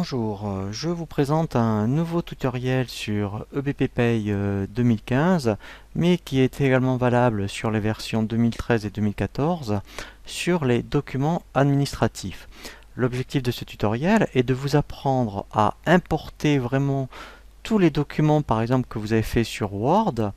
Bonjour, je vous présente un nouveau tutoriel sur EBP Pay 2015, mais qui est également valable sur les versions 2013 et 2014 sur les documents administratifs. L'objectif de ce tutoriel est de vous apprendre à importer vraiment tous les documents, par exemple, que vous avez fait sur Word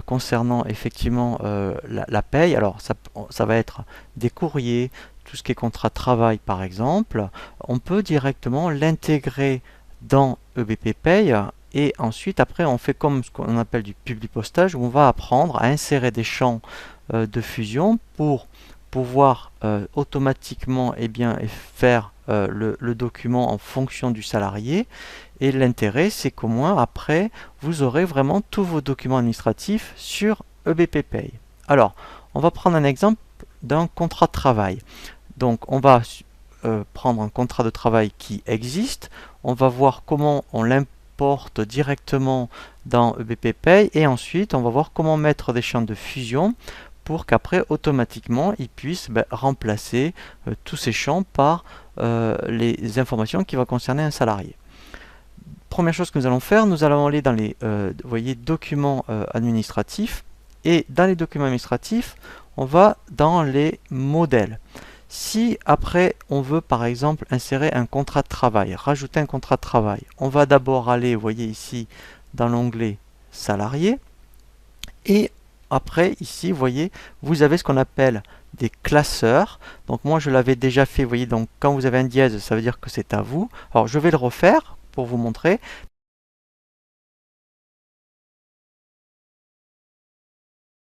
concernant effectivement la paye. Alors ça va être des courriers, tout ce qui est contrat de travail par exemple. On peut directement l'intégrer dans EBP Pay et ensuite après on fait comme ce qu'on appelle du publipostage, où on va apprendre à insérer des champs de fusion pour pouvoir automatiquement faire le document en fonction du salarié. Et l'intérêt, c'est qu'au moins après, vous aurez vraiment tous vos documents administratifs sur EBP Pay. Alors, on va prendre un exemple d'un contrat de travail. Donc, on va prendre un contrat de travail qui existe. On va voir comment on l'importe directement dans EBP Pay. Et ensuite, on va voir comment mettre des champs de fusion pour qu'après, automatiquement, il puisse remplacer tous ces champs par les informations qui vont concerner un salarié. Première chose que nous allons faire, nous allons aller dans les voyez, documents administratifs. Et dans les documents administratifs, on va dans les modèles. Si après on veut par exemple insérer un contrat de travail, rajouter un contrat de travail, on va d'abord aller, vous voyez ici, dans l'onglet salarié. Et après, ici, vous voyez, vous avez ce qu'on appelle des classeurs. Donc moi, je l'avais déjà fait, vous voyez, donc quand vous avez un dièse, ça veut dire que c'est à vous. Alors, je vais le refaire pour vous montrer.